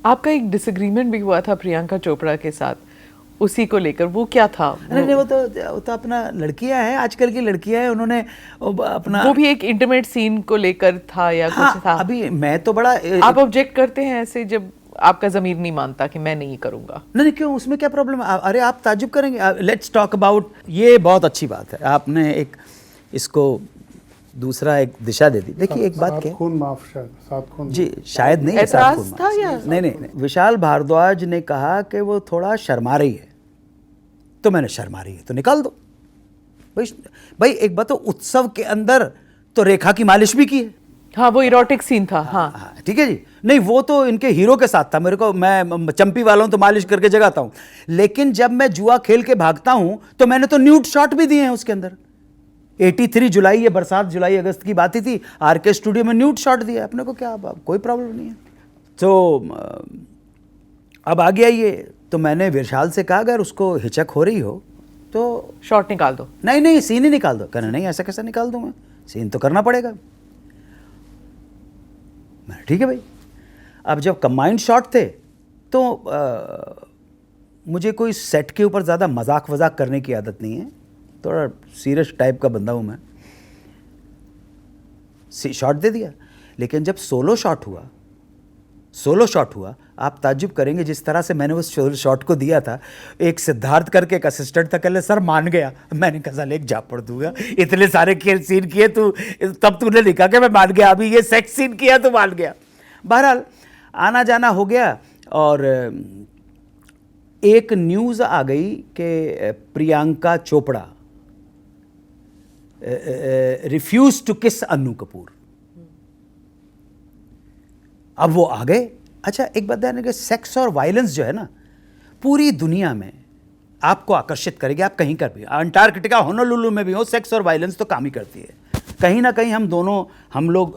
आपका एक डिसएग्रीमेंट भी हुआ था प्रियंका चोपड़ा के साथ, उसी को लेकर, वो क्या था? नहीं, वो तो अपना लड़कियां हैं, आजकल की लड़कियां हैं, उन्होंने अपना, वो भी एक इंटीमेट सीन को लेकर था या हाँ, कुछ था? अभी मैं तो बड़ा आप ऑब्जेक्ट करते हैं ऐसे जब आपका जमीर नहीं मानता कि मैं नहीं करूंगा? नहीं, क्यों, उसमें क्या प्रॉब्लम है? अरे आप ताज्जुब करेंगे। लेट्स टॉक अबाउट, ये बहुत अच्छी बात है, आपने एक इसको दूसरा एक दिशा दे दी। देखिए एक बात क्या, खून माफ, शायद 7 खून जी शायद नहीं, ऐतराज 7 खून था या? नहीं, विशाल भारद्वाज ने कहा कि वो थोड़ा शर्मा रही है, तो मैंने शर्मा रही है तो निकाल दो। भाई एक बात, तो उत्सव के अंदर तो रेखा की मालिश भी की है। हाँ, वो इरोटिक सीन था। हाँ, ठीक है जी, नहीं वो तो इनके हीरो के साथ था, मेरे को, मैं चंपी वालों तो मालिश करके जगाता हूं, लेकिन जब मैं जुआ खेल के भागता हूं तो मैंने तो न्यूड शॉट भी दिए हैं उसके अंदर। 83 जुलाई, ये बरसात जुलाई अगस्त की बात ही थी, आरके स्टूडियो में न्यूड शॉट दिया अपने को, क्या अब कोई प्रॉब्लम नहीं है। तो अब आ गया ये, तो मैंने विशाल से कहा अगर उसको हिचक हो रही हो तो शॉट निकाल दो। नहीं, सीन ही निकाल दो। कहना नहीं, ऐसा कैसे निकाल दूं मैं, सीन तो करना पड़ेगा। मैं ठीक है भाई। अब जब कंबाइंड शॉट थे तो मुझे कोई सेट के ऊपर ज़्यादा मजाक वजाक करने की आदत नहीं है, थोड़ा सीरियस टाइप का बंदा हूँ मैं। शॉट दे दिया, लेकिन जब सोलो शॉट हुआ, आप ताज्जुब करेंगे जिस तरह से मैंने उस शॉट को दिया था। एक सिद्धार्थ करके एक असिस्टेंट था, कहले सर मान गया। मैंने कहा साले एक झापड़ दूंगा, इतने सारे सीन किए तू, तब तूने लिखा कि मैं मान गया, अभी ये सेक्स सीन किया तो मान गया। बहरहाल आना जाना हो गया, और एक न्यूज़ आ गई कि प्रियंका चोपड़ा रिफ्यूज टू किस अन्नू कपूर। अब वो आ गए। अच्छा एक बात ध्यान रखिए, सेक्स और वायलेंस जो है ना, पूरी दुनिया में आपको आकर्षित करेगी। आप कहीं कर भी, अंटार्कटिका होनोलुलु में भी हो, सेक्स और वायलेंस तो काम ही करती है। कहीं ना कहीं हम दोनों,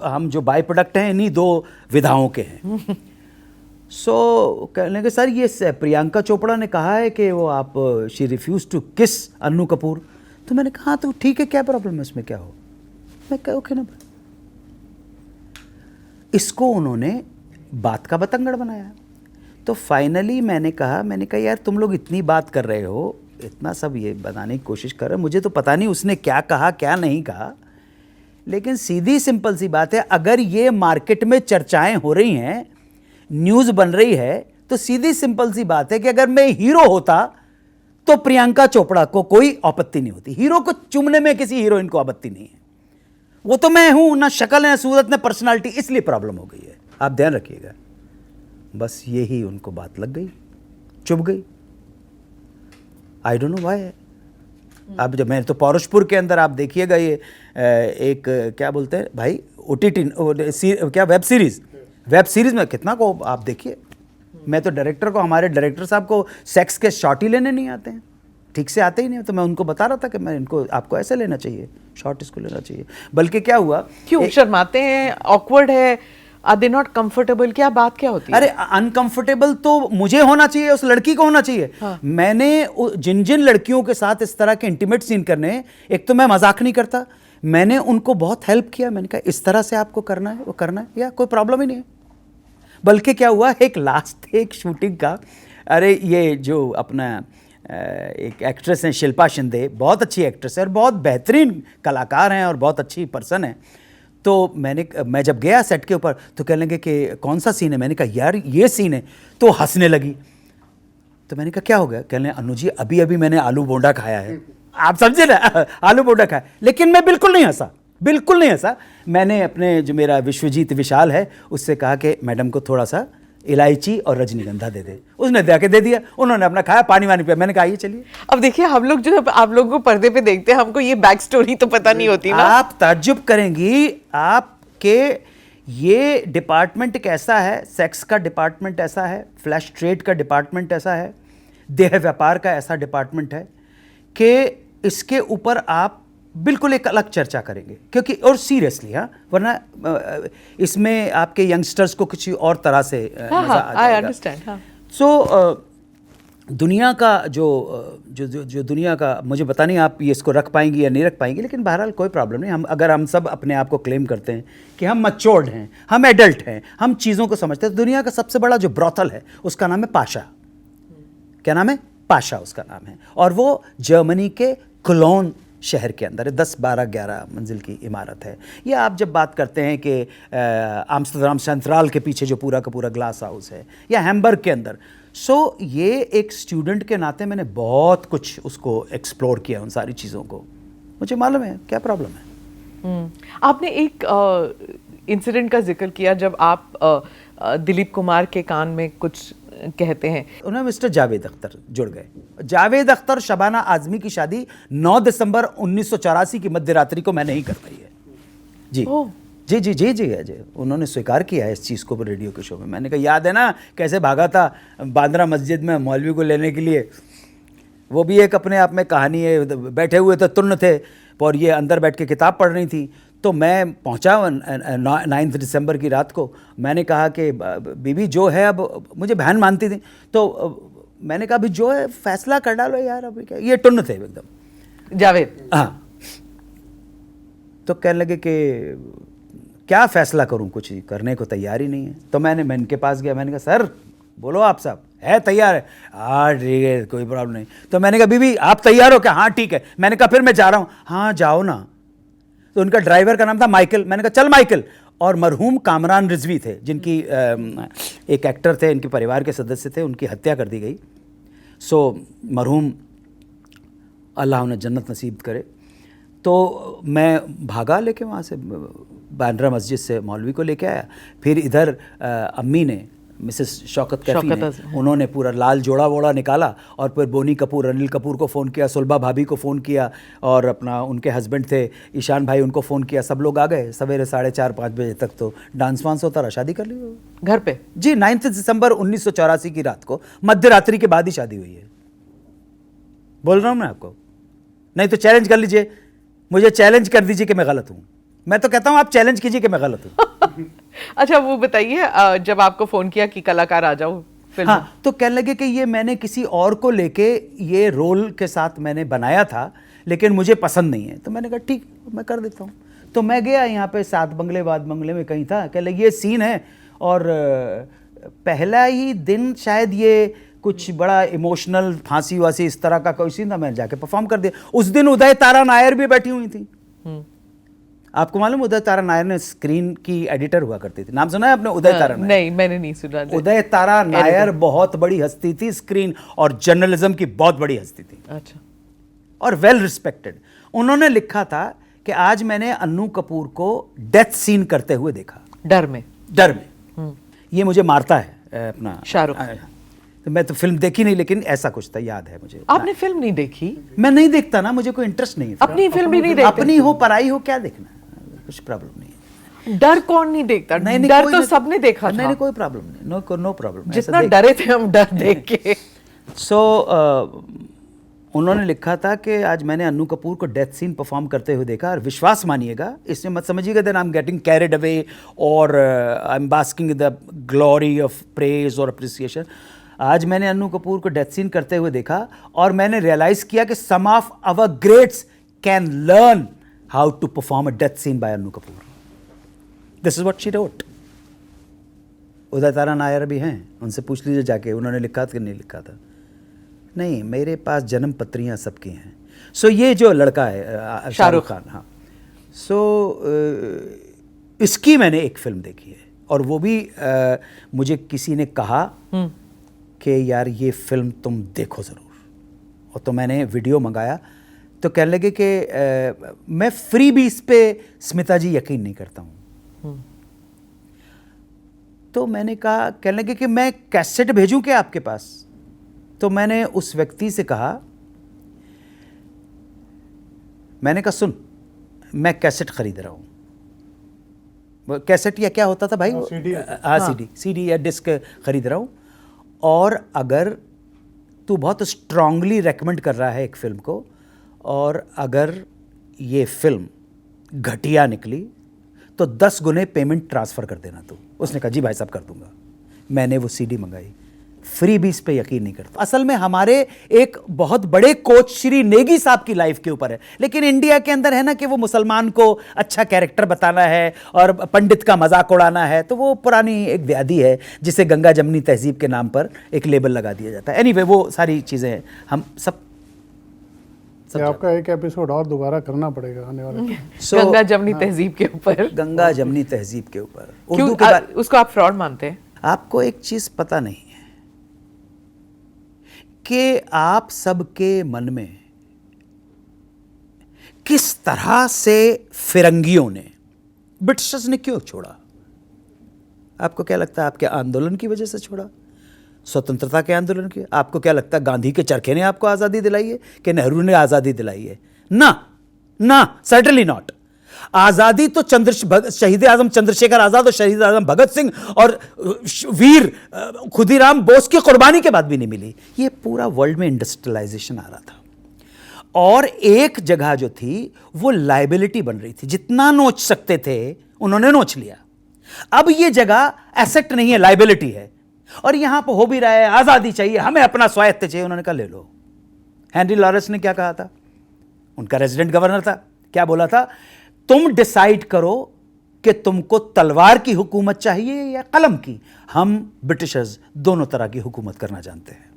हम जो बाय प्रोडक्ट हैं इन्हीं दो विधाओं के हैं। सो कहने के सर ये प्रियंका चोपड़ा ने कहा है कि वो आप शी रिफ्यूज टू किस अन्नू कपूर। तो मैंने कहा तो ठीक है, क्या प्रॉब्लम है उसमें, क्या हो। मैं कहा ओके ना। इसको उन्होंने बात का बतंगड़ बनाया। तो फाइनली मैंने कहा यार तुम लोग इतनी बात कर रहे हो, इतना सब ये बताने की कोशिश कर रहे हो, मुझे तो पता नहीं उसने क्या कहा क्या नहीं कहा, लेकिन सीधी सिंपल सी बात है, अगर ये मार्केट में चर्चाएं हो रही हैं, न्यूज़ बन रही है, तो सीधी सिंपल सी बात है कि अगर मैं हीरो होता तो प्रियंका चोपड़ा को कोई आपत्ति नहीं होती। हीरो को चुमने में किसी हीरोइन को आपत्ति नहीं है। वो तो मैं हूं ना, शक्ल है, सूरत ने, पर्सनालिटी, इसलिए प्रॉब्लम हो गई है। आप ध्यान रखिएगा। बस यही उनको बात लग गई, चुभ गई। I don't know why. अब जब मैं तो पौरुषपुर के अंदर आप देखिएगा, ये एक क्या बोलते हैं भाई, OTT क्या वेब सीरीज में कितना को आप देखिए। मैं तो डायरेक्टर को, हमारे डायरेक्टर साहब को सेक्स के शॉट ही लेने नहीं आते हैं, ठीक से आते ही नहीं। तो मैं उनको बता रहा था कि मैं इनको, आपको ऐसे लेना चाहिए, शॉट इसको लेना चाहिए। बल्कि क्या हुआ, क्यों शर्माते हैं, ऑकवर्ड है, आर दे नॉट कंफर्टेबल, क्या बात क्या होती है? अरे अनकंफर्टेबल तो मुझे होना चाहिए, उस लड़की को होना चाहिए। हाँ। मैंने जिन जिन लड़कियों के साथ इस तरह के इंटीमेट सीन करने, एक तो मैं मजाक नहीं करता, मैंने उनको बहुत हेल्प किया। मैंने कहा इस तरह से आपको करना है, वो करना है, या कोई प्रॉब्लम ही नहीं है। बल्कि क्या हुआ, एक लास्ट एक शूटिंग का, अरे ये जो अपना एक एक्ट्रेस हैं शिल्पा शिंदे, बहुत अच्छी एक्ट्रेस है और बहुत बेहतरीन कलाकार हैं और बहुत अच्छी पर्सन है। तो मैं जब गया सेट के ऊपर तो कहने लगे कि कौन सा सीन है। मैंने कहा यार ये सीन है, तो हंसने लगी। तो मैंने कहा क्या हो गया। कहने अनु जी अभी अभी मैंने आलू बोंडा खाया है। आप समझे ना, आलू बोंडा खाया। लेकिन मैं बिल्कुल नहीं हंसा। मैंने अपने जो मेरा विश्वजीत विशाल है उससे कहा कि मैडम को थोड़ा सा इलायची और रजनीगंधा दे दे। उसने जाके दे दिया, उन्होंने अपना खाया, पानी वानी पिया। मैंने कहा ये चलिए। अब देखिए हम लोग जो आप लोगों को पर्दे पे देखते हैं, हमको ये बैक स्टोरी तो पता नहीं होती ना। आप ताज्जुब करेंगी, आपके ये डिपार्टमेंट कैसा है, सेक्स का डिपार्टमेंट ऐसा है, फ्लैश ट्रेड का डिपार्टमेंट ऐसा है, देह व्यापार का ऐसा डिपार्टमेंट है कि इसके ऊपर आप बिल्कुल एक अलग चर्चा करेंगे, क्योंकि और सीरियसली, हाँ, वरना इसमें आपके यंगस्टर्स को कुछ और तरह से मजा आ जाएगा। I understand. हाँ। सो दुनिया का जो दुनिया का, मुझे पता नहीं आप ये इसको रख पाएंगी या नहीं रख पाएंगी, लेकिन बहरहाल कोई प्रॉब्लम नहीं। हम सब अपने आप को क्लेम करते हैं कि हम मैच्योर्ड हैं, हम एडल्ट हैं, हम चीज़ों को समझते हैं। दुनिया का सबसे बड़ा जो ब्रॉथल है उसका नाम है पाशा। क्या नाम है? पाशा उसका नाम है। और वो जर्मनी के कोलोन शहर के अंदर है, 10, 12, 11 मंजिल की इमारत है। या आप जब बात करते हैं कि आम्स्टरडाम सेंट्रल के पीछे जो पूरा का पूरा ग्लास हाउस है, या हैम्बर्ग के अंदर। ये एक स्टूडेंट के नाते मैंने बहुत कुछ उसको एक्सप्लोर किया, उन सारी चीज़ों को। मुझे मालूम है क्या प्रॉब्लम है। आपने एक इंसिडेंट का जिक्र किया जब आप दिलीप कुमार के कान में कुछ कहते हैं। उन्हें मिस्टर जावेद अख्तर जुड़ गए। जावेद अख्तर शबाना आजमी की शादी 9 दिसंबर 1984 की मध्य रात्रि को मैंने ही करवाई है। जी जी जी जी जी जी उन्होंने स्वीकार किया है इस चीज़ को रेडियो के शो में। मैंने कहा याद है ना कैसे भागा था बांद्रा मस्जिद में मौलवी को लेने के लिए। वो भी एक अपने आप में कहानी है। बैठे हुए थे, तुन्न थे, और ये अंदर बैठ के किताब पढ़ रही थी। तो मैं पहुंचा 9 दिसंबर की रात को। मैंने कहा कि बीबी जो है, अब मुझे बहन मानती थी, तो मैंने कहा अभी जो है फैसला कर डालो यार, अभी क्या। ये टुन्न थे एकदम, जावेद। हाँ। तो कहने लगे कि क्या फैसला करूं, कुछ करने को तैयार ही नहीं है। तो मैं इनके पास गया। मैंने कहा सर बोलो आप साहब, है तैयार है? हाँ ठीक है, कोई प्रॉब्लम नहीं। तो मैंने कहा बीबी आप तैयार हो क्या? हाँ ठीक है। मैंने कहा फिर मैं जा रहा हूँ। हाँ जाओ ना। तो उनका ड्राइवर का नाम था माइकल। मैंने कहा चल माइकल। और मरहूम कामरान रिजवी थे, जिनकी एक एक्टर थे, इनके परिवार के सदस्य थे, उनकी हत्या कर दी गई। मरहूम अल्लाह उन्हें जन्नत नसीब करे। तो मैं भागा लेके वहाँ से, बांद्रा मस्जिद से मौलवी को लेके आया। फिर इधर अम्मी ने, मिसेस शौकत कैफी ने, उन्होंने पूरा लाल जोड़ा वोड़ा निकाला। और फिर बोनी कपूर, अनिल कपूर को फ़ोन किया, सुलभा भाभी को फ़ोन किया, और अपना उनके हस्बैंड थे ईशान भाई, उनको फ़ोन किया। सब लोग आ गए। सवेरे 4:30-5 बजे तक तो डांस वांस होता रहा। शादी कर ली घर पे। जी 9 दिसंबर 1984 की रात को, मध्य रात्रि के बाद ही शादी हुई है। बोल रहा हूँ मैं आपको, नहीं तो चैलेंज कर लीजिए, मुझे चैलेंज कर दीजिए कि मैं गलत हूँ। मैं तो कहता हूँ आप चैलेंज कीजिए कि मैं गलत हूँ। अच्छा वो बताइए, जब आपको फोन किया कि कलाकार आ जाओ फिल्म, हाँ, तो कहने लगे कि ये मैंने किसी और को लेके ये रोल के साथ मैंने बनाया था, लेकिन मुझे पसंद नहीं है। तो मैंने कहा ठीक, मैं कर देता हूँ। तो मैं गया यहाँ पे 7 बंगले बाद बंगले में कहीं था। कहने लगे ये सीन है, और पहला ही दिन शायद ये कुछ बड़ा इमोशनल फांसी वासी इस तरह का कोई सीन था। मैंने जाके परफॉर्म कर दिया। उस दिन उदय तारा नायर भी बैठी हुई थी। आपको मालूम, उदय तारा नायर ने स्क्रीन की एडिटर हुआ करती थी। नाम सुना है आपने उदय तारा नायर? नहीं, मैंने नहीं सुना। उदय तारा नायर बहुत बड़ी हस्ती थी, स्क्रीन और जर्नलिज्म की बहुत बड़ी हस्ती थी। अच्छा। और वेल रिस्पेक्टेड। उन्होंने लिखा था कि आज मैंने अन्नू कपूर को डेथ सीन करते हुए देखा। डर में ये मुझे मारता है अपना शाहरुख। तो मैं तो फिल्म देखी नहीं, लेकिन ऐसा कुछ था, याद है मुझे। आपने फिल्म नहीं देखी? मैं नहीं देखता ना, मुझे कोई इंटरेस्ट नहीं है। अपनी फिल्म भी नहीं देखते? अपनी हो पराई हो, क्या देखना, कुछ प्रॉब्लम नहीं है। डर कौन नहीं देखता? नहीं, डर तो सबने देखा था। नहीं कोई प्रॉब्लम नहीं, नो प्रॉब्लम। जितना डरे थे हम डर देख के। उन्होंने लिखा था कि आज मैंने अन्नू कपूर को डेथ सीन परफॉर्म करते हुए देखा, और विश्वास मानिएगा, इसमें मत समझिएगा that I am getting carried away और I am basking in the glory of praise और अप्रिसिएशन। आज मैंने अन्नू कपूर को डेथ सीन करते हुए देखा, और मैंने रियलाइज किया कि some of our greats can learn how to perform a death scene by Annu Kapoor. This is what she wrote. Uday Tara Nair भी हैं, उनसे पूछ लीजिए जाके, उन्होंने लिखा था कि नहीं लिखा था। नहीं, मेरे पास जन्म पत्रियाँ सबकी हैं। ये जो लड़का है शाहरुख खान, हाँ, इसकी मैंने एक फिल्म देखी है, और वो भी मुझे किसी ने कहा कि यार ये फिल्म तुम देखो ज़रूर। और तो मैंने वीडियो मंगाया। तो कहने लगे कि मैं फ्री भी इस पे स्मिता जी यकीन नहीं करता हूँ। तो मैंने कहा, कहने लगे कि मैं कैसेट भेजूं क्या आपके पास? तो मैंने उस व्यक्ति से कहा, मैंने कहा सुन, मैं कैसेट खरीद रहा हूँ। कैसेट या क्या होता था भाई? सीडी या डिस्क खरीद रहा हूँ, और अगर तू बहुत स्ट्रांगली रेकमेंड कर रहा है एक फिल्म को, और अगर ये फिल्म घटिया निकली तो 10 गुने पेमेंट ट्रांसफ़र कर देना तू। उसने कहा जी भाई साहब कर दूंगा। मैंने वो सीडी मंगाई, फ्रीबीज पे यकीन नहीं करता। असल में हमारे एक बहुत बड़े कोच श्री नेगी साहब की लाइफ के ऊपर है, लेकिन इंडिया के अंदर है ना कि वो मुसलमान को अच्छा कैरेक्टर बताना है और पंडित का मजाक उड़ाना है, तो वो पुरानी एक व्याधि है जिसे गंगा जमनी तहजीब के नाम पर एक लेबल लगा दिया जाता है। एनीवे वो सारी चीज़ें हम सब आपका एक एपिसोड और दोबारा करना पड़ेगा आने वाले गंगा जमनी तहजीब के ऊपर, गंगा जमनी तहजीब के ऊपर उर्दू के बाद उसको आप फ्रॉड मानते हैं? आपको एक चीज पता नहीं है कि आप सबके मन में किस तरह से फिरंगियों ने, ब्रिटिशर्स ने क्यों छोड़ा? आपको क्या लगता है आपके आंदोलन की वजह से छोड़ा, स्वतंत्रता के आंदोलन की? आपको क्या लगता है गांधी के चरखे ने आपको आज़ादी दिलाई है कि नेहरू ने आज़ादी दिलाई है? ना ना, सर्टेनली नॉट। आज़ादी तो शहीद आजम चंद्रशेखर आज़ाद और शहीद आजम भगत सिंह और वीर खुदीराम बोस की कुर्बानी के बाद भी नहीं मिली। ये पूरा वर्ल्ड में इंडस्ट्रियलाइजेशन आ रहा था और एक जगह जो थी वो लाइबिलिटी बन रही थी, जितना नोच सकते थे उन्होंने नोच लिया। अब ये जगह एसेट नहीं है, लाइबिलिटी है, और यहां पर हो भी रहा है आज़ादी चाहिए, हमें अपना स्वायत्त चाहिए। उन्होंने कहा ले लो। हेनरी लॉरेंस ने क्या कहा था? उनका रेजिडेंट गवर्नर था, क्या बोला था? तुम डिसाइड करो कि तुमको तलवार की हुकूमत चाहिए या कलम की, हम ब्रिटिशर्स दोनों तरह की हुकूमत करना जानते हैं।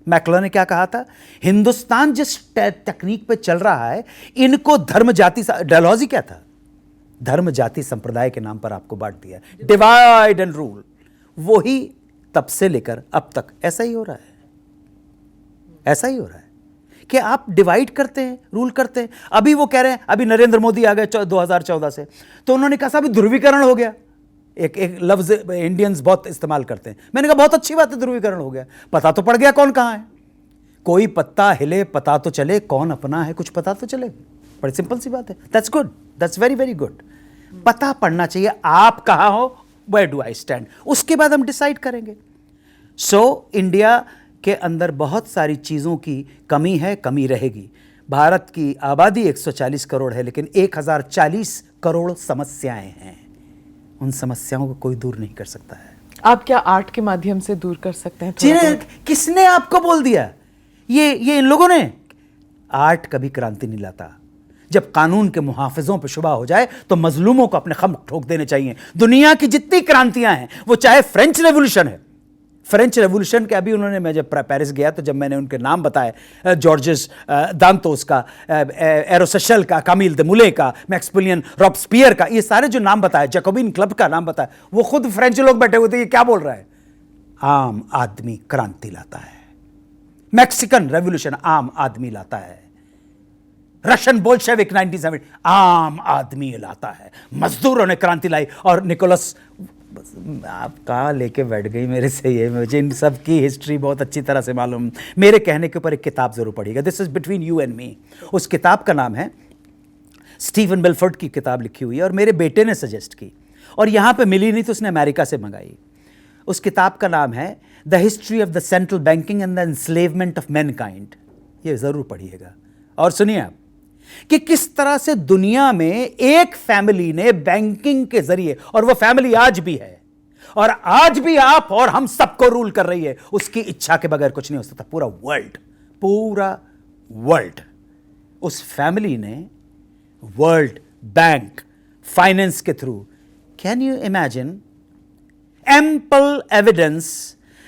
मैकलो ने क्या कहा था? हिंदुस्तान जिस तकनीक पे चल रहा है, इनको धर्म जाति, डलहौजी क्या था? धर्म जाति संप्रदाय के नाम पर आपको बांट दिया, डिवाइड एंड रूल। वही तब से लेकर अब तक ऐसा ही हो रहा है, ऐसा ही हो रहा है कि आप डिवाइड करते हैं, रूल करते हैं। अभी वो कह रहे हैं, अभी नरेंद्र मोदी आ गए 2014 से, तो उन्होंने कहा साहब ध्रुवीकरण हो गया। एक लफ्ज इंडियंस बहुत इस्तेमाल करते हैं। मैंने कहा बहुत अच्छी बात है, ध्रुवीकरण हो गया, पता तो पड़ गया कौन कहां है। कोई पत्ता हिले पता तो चले कौन अपना है, कुछ पता तो चले। बड़ी सिंपल सी बात है। That's good, that's very very good. पता पड़ना चाहिए आप कहां हो, वेयर डू आई स्टैंड, उसके बाद हम डिसाइड करेंगे। सो इंडिया के अंदर बहुत सारी चीज़ों की कमी है, कमी रहेगी। भारत की आबादी 140 करोड़ है, लेकिन 1040 करोड़ समस्याएं हैं। उन समस्याओं को कोई दूर नहीं कर सकता है। आप क्या आर्ट के माध्यम से दूर कर सकते हैं? किसने आपको बोल दिया? ये इन लोगों ने। आर्ट कभी क्रांति नहीं लाता। जब कानून के मुहाफिजों पर शुबा हो जाए तो मजलूमों को अपने खम ठोक देने चाहिए। दुनिया की जितनी क्रांतियां हैं, वो चाहे फ्रेंच रेवोल्यूशन है, फ्रेंच रेवोल्यूशन के अभी उन्होंने, मैं जब पेरिस गया तो जब मैंने उनके नाम बताए, जॉर्जेस दांतोस का, एरोसेशल का, कामिल देमुले का, मैक्सपिलियन रॉबस्पियर का, ये सारे जो नाम बताए, जैकोबिन क्लब का नाम बताया, वो खुद फ्रेंच लोग बैठे हुए थे। ये क्या बोल रहा है? आम आदमी क्रांति लाता है। मैक्सिकन रेवोल्यूशन आम आदमी लाता है। रशियन बोल्शेविक 1970 आम आदमी लाता है। मजदूरों ने क्रांति लाई। और निकोलस, आप कहाँ लेके बैठ गई मेरे से ये, मुझे इन सब की हिस्ट्री बहुत अच्छी तरह से मालूम। मेरे कहने के ऊपर एक किताब जरूर पढ़िएगा, this is between you and me. उस किताब का नाम है, स्टीवन बेलफोर्ड की किताब लिखी हुई है और मेरे बेटे ने सजेस्ट की और यहाँ पे मिली नहीं तो उसने अमेरिका से मंगाई। उस किताब का नाम है the history of the central banking and the enslavement of mankind. ये जरूर पढ़िएगा और सुनिए आप कि किस तरह से दुनिया में एक फैमिली ने बैंकिंग के जरिए, और वो फैमिली आज भी है और आज भी आप और हम सबको रूल कर रही है, उसकी इच्छा के बगैर कुछ नहीं हो सकता। पूरा वर्ल्ड उस फैमिली ने वर्ल्ड बैंक फाइनेंस के through, can you imagine, ample evidence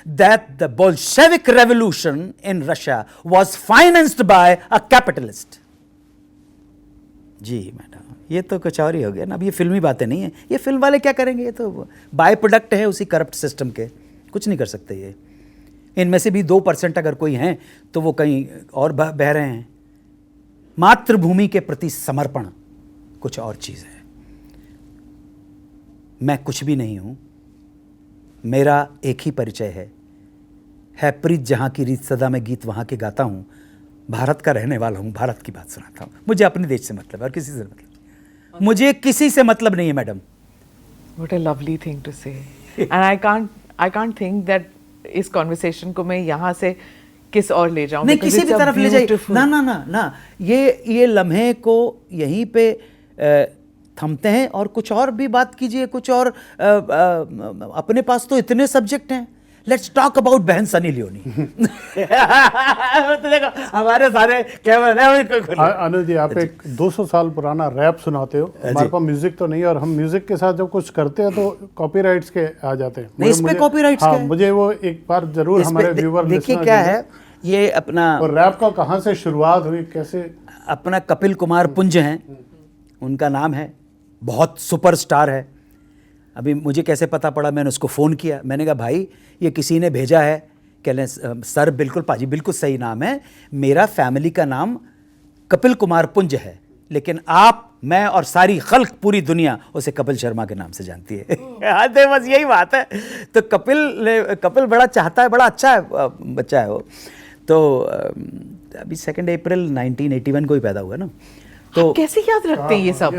that the Bolshevik revolution in Russia was financed by a capitalist. जी मैडम, ये तो कुछ और ही हो गया ना। अब ये फिल्मी बातें नहीं है, ये फिल्म वाले क्या करेंगे, ये तो बाय प्रोडक्ट है उसी करप्ट सिस्टम के, कुछ नहीं कर सकते ये। इनमें से भी 2% अगर कोई हैं तो वो कहीं और बह रहे हैं। मातृभूमि के प्रति समर्पण कुछ और चीज़ है। मैं कुछ भी नहीं हूँ, मेरा एक ही परिचय है प्रीत जहाँ की रीत सदा मैं गीत वहाँ के गाता हूँ, भारत का रहने वाला हूँ, भारत की बात सुनाता हूँ। मुझे अपने देश से मतलब है और किसी से मतलब, मुझे किसी से मतलब नहीं है madam. What a lovely thing to say. And I can't think that इस कॉन्वर्सेशन को मैं यहाँ से किस और ले जाऊँ। नहीं, किसी भी तरफ ले जाइए ना ना ना ना, ये लम्हे को यहीं पे थमते हैं और कुछ और भी बात कीजिए, कुछ और। अपने पास तो इतने सब्जेक्ट हैं, लेट्स टॉक अबाउट बहन सनी लियोनी। तो देखो हमारे सारे कैमरे। अनुज जी, आप एक 200 साल पुराना रैप सुनाते हो, हमारे पास म्यूजिक तो नहीं है, और हम म्यूजिक के साथ जब कुछ करते हैं तो कॉपीराइट्स के आ जाते हैं। नहीं, इस पे कॉपीराइट्स हाँ, के मुझे वो एक बार जरूर हमारे व्यूअर देखिए क्या है ये अपना, और रैप का कहाँ से शुरुआत हुई, कैसे? अपना कपिल कुमार पुंज हैं, उनका नाम है, बहुत सुपरस्टार है। अभी मुझे कैसे पता पड़ा, मैंने उसको फ़ोन किया, मैंने कहा भाई ये किसी ने भेजा है। कह लें सर बिल्कुल पाजी बिल्कुल सही नाम है, मेरा फैमिली का नाम कपिल कुमार पुंज है, लेकिन आप, मैं और सारी खल्क पूरी दुनिया उसे कपिल शर्मा के नाम से जानती है। हाँ तो बस यही बात है। तो कपिल बड़ा चाहता है, बड़ा अच्छा है, बच्चा है वो। तो अभी 2 अप्रैल 1981 को ही पैदा हुआ ना। तो कैसे याद रखते हैं ये सब?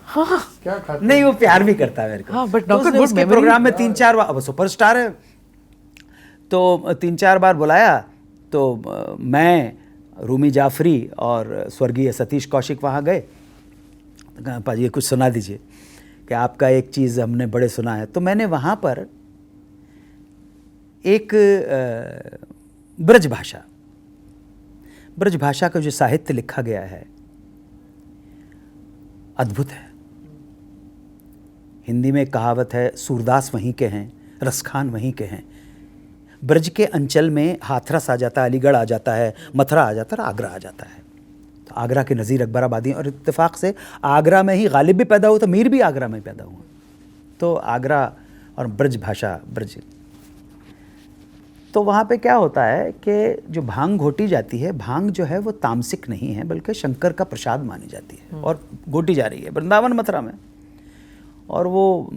हाँ, क्या खाते नहीं वो प्यार भी करता है मेरे को। हाँ, but तो not a उसने good उसके memory. प्रोग्राम में 3-4 बार, अब सुपरस्टार है तो 3-4 बार बुलाया। तो मैं, रूमी जाफरी और स्वर्गीय सतीश कौशिक वहाँ गए। तो कहा पाजी कुछ सुना दीजिए कि आपका एक चीज़ हमने बड़े सुना है। तो मैंने वहाँ पर एक ब्रज भाषा का जो साहित्य लिखा गया है अद्भुत है। हिंदी में कहावत है, सूरदास वहीं के हैं, रसखान वहीं के हैं। ब्रज के अंचल में हाथरस आ जाता है, अलीगढ़ आ जाता है, मथुरा आ जाता है, आगरा आ जाता है। तो आगरा के नज़ीर अकबर आबादी, और इत्तेफाक से आगरा में ही गालिब भी पैदा हुआ, तो मीर भी आगरा में पैदा हुआ। तो आगरा और ब्रज भाषा, ब्रज। तो वहाँ पे क्या होता है कि जो भांग घोटी जाती है, भांग जो है वो तामसिक नहीं है बल्कि शंकर का प्रसाद मानी जाती है, और घोटी जा रही है वृंदावन मथुरा में। और वो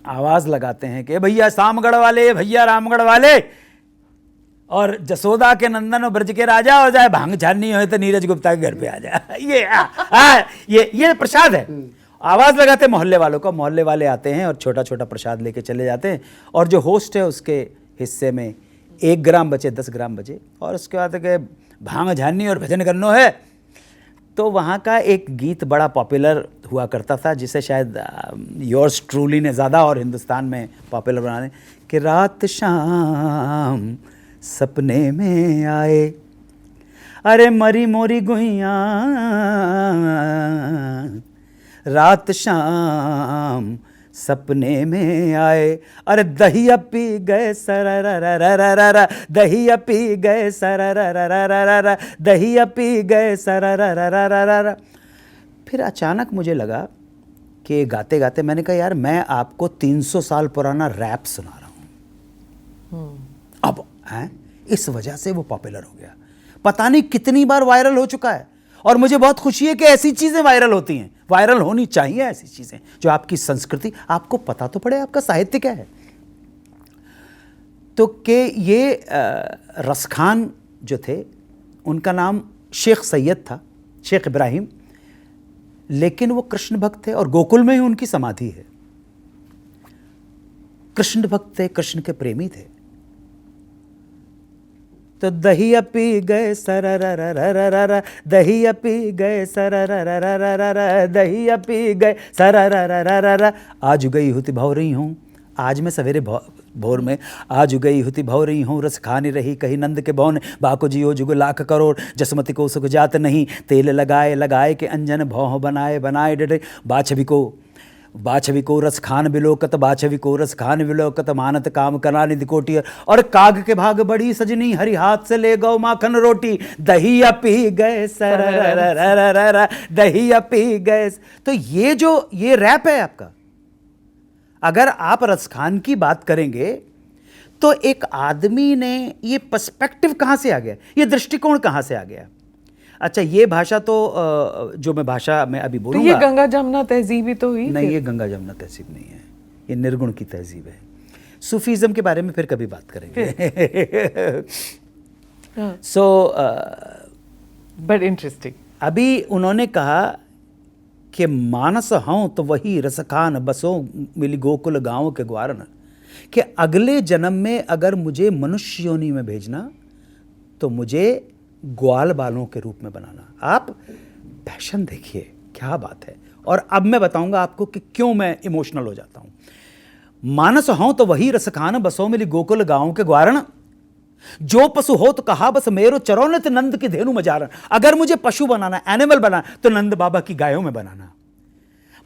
आवाज़ लगाते हैं कि भैया सामगढ़ वाले, भैया रामगढ़ वाले, और जसोदा के नंदन और ब्रज के राजा, हो जाए भांग छाननी हो तो नीरज गुप्ता के घर पे आ जाए। ये प्रसाद है। आवाज़ लगाते मोहल्ले वालों को, मोहल्ले वाले आते हैं और छोटा छोटा प्रसाद लेके चले जाते हैं। और जो होस्ट है उसके हिस्से में 1 ग्राम बचे, 10 ग्राम बचे, और उसके बाद के भांग झानी और भजन करनो है। तो वहाँ का एक गीत बड़ा पॉपुलर हुआ करता था, जिसे शायद योर्स ट्रूली ने ज़्यादा और हिंदुस्तान में पॉपुलर बनाने, कि रात शाम सपने में आए, अरे मरी मोरी गुइया, रात शाम सपने में आए, अरे दहिया पी गए सररररररर, दहिया पी गए सररररररर, दहिया पी गए सररररररर। फिर अचानक मुझे लगा कि गाते गाते मैंने कहा यार मैं आपको 300 साल पुराना रैप सुना रहा हूँ। अब हैं, इस वजह से वो पॉपुलर हो गया। पता नहीं कितनी बार वायरल हो चुका है, और मुझे बहुत खुशी है कि ऐसी चीज़ें वायरल होती हैं। वायरल होनी चाहिए ऐसी चीज़ें जो आपकी संस्कृति, आपको पता तो पड़े आपका साहित्य क्या है। तो कि ये रसखान जो थे, उनका नाम शेख सैयद था, शेख इब्राहिम, लेकिन वो कृष्ण भक्त थे और गोकुल में ही उनकी समाधि है। कृष्ण भक्त थे, कृष्ण के प्रेमी थे। तो दहिया पी गए सररररररर, दहिया पी गए सररररररर, दहिया पी गए सररररररर। आज गई हुती भौ रही हूँ, आज मैं सवेरे भोर में, आज गई हुती भौ रही हूँ, रस खाने रही कहीं नंद के भवन, बाको जियो जुग लाख करोड़, जसमति को सुख जात नहीं, तेल लगाए लगाए के अंजन भौ बनाए बनाए डरे, बाछवी को रस खान बिलोकत, बाछवी को रस खान बिलोकत, मानत काम करा निधि कोटी, और काग के भाग बड़ी सजनी, हरी हाथ से ले गौ माखन रोटी, दहिया पी गए सररररररर, दहिया पी गए। तो ये रैप है आपका। अगर आप रसखान की बात करेंगे तो एक आदमी ने, ये पर्सपेक्टिव कहाँ से आ गया, ये दृष्टिकोण कहाँ से आ गया। अच्छा, ये भाषा तो जो मैं भाषा में अभी बोलूँगा, तो ये गंगा जमुना तहजीब ही तो हुई। नहीं, ये गंगा जमुना तहजीब नहीं है, ये निर्गुण की तहजीब है। सूफीज़म के बारे में फिर कभी बात करेंगे। So but interesting. अभी उन्होंने कहा कि मानस हूँ तो वही रसखान बसों मिली गोकुल गाँव के ग्वारन, कि अगले जन्म में अगर मुझे मनुष्य योनि में भेजना तो मुझे ग्वाल बालों के रूप में बनाना। आप पैशन देखिए, क्या बात है। और अब मैं बताऊंगा आपको कि क्यों मैं इमोशनल हो जाता हूँ। मानस हो तो वही रस खान, बसो मिली गोकुल गांव के ग्वारण। जो पशु हो तो कहा बस मेरो, चरो नित नंद की धेनु मजारण। अगर मुझे पशु बनाना, एनिमल बनाना, तो नंद बाबा की गायों में बनाना।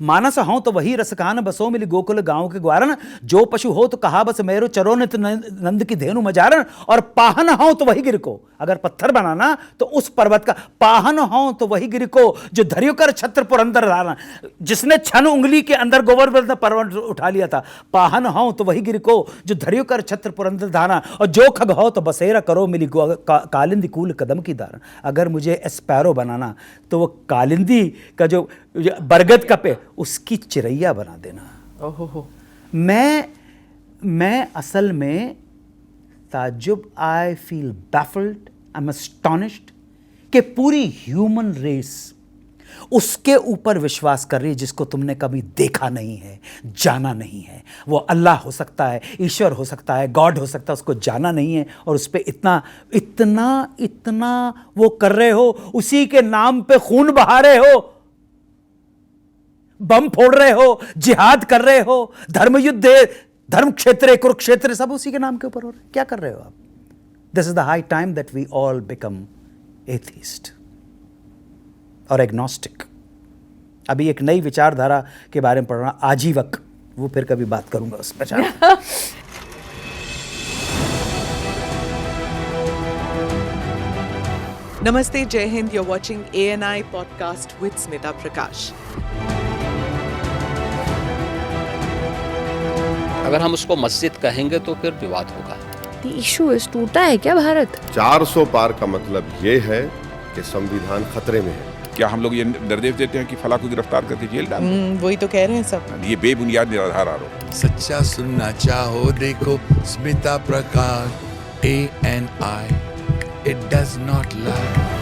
मानस हो तो वही रस खान, बसो मिली गोकुल गांव के ग्वारण। जो पशु हो तो कहा बस मेरो, चरो नित नंद की धेनु मजारण। और पाहन हो तो वही गिर को, अगर पत्थर बनाना तो उस पर्वत का। पाहन हो तो वही गिर को, जो धरियो कर छत्र पुरंदर धारा, जिसने छन उंगली के अंदर गोवर्धन पर्वत उठा लिया था। पाहन हो तो वही गिर को, जो धरियो कर छत्र पुरंदर धारा। और जो खग हो तो बसेरा करो मिली कालिंदी कूल कदम की धारण। अगर मुझे स्पैरो बनाना तो वो कालिंदी का जो बरगद का पे, उसकी चिरैया बना देना। ओहो। मैं असल में ताज्जुब, I feel baffled, I am astonished कि पूरी ह्यूमन रेस उसके ऊपर विश्वास कर रही है जिसको तुमने कभी देखा नहीं है, जाना नहीं है। वो अल्लाह हो सकता है, ईश्वर हो सकता है, गॉड हो सकता है, उसको जाना नहीं है। और उस पर इतना इतना इतना वो कर रहे हो, उसी के नाम पे खून बहा रहे हो, बम फोड़ रहे हो, जिहाद कर रहे हो, धर्म युद्ध, धर्म क्षेत्र, कुरुक्षेत्र, सब उसी के नाम के ऊपर हो रहे। क्या कर रहे हो आप? This is the high time that we all become atheist और एग्नोस्टिक। अभी एक नई विचारधारा के बारे में पढ़ रहा, आजीवक, वो फिर कभी बात करूंगा उस पर। नमस्ते, जय Hind. You're watching ANI podcast with Smita Prakash. अगर हम उसको मस्जिद कहेंगे तो फिर विवाद होगा। इशू इस टूटा है क्या भारत? 400 पार का मतलब ये है कि संविधान खतरे में है। क्या हम लोग ये निर्देश देते हैं कि फला को गिरफ्तार करके जेल डाल दें? वही तो कह रहे हैं सब। ये बेबुनियाद निराधार आरोप। सच्चा सुनना चाहो देखो स्मिता प्रकाश ANI, it does not lie।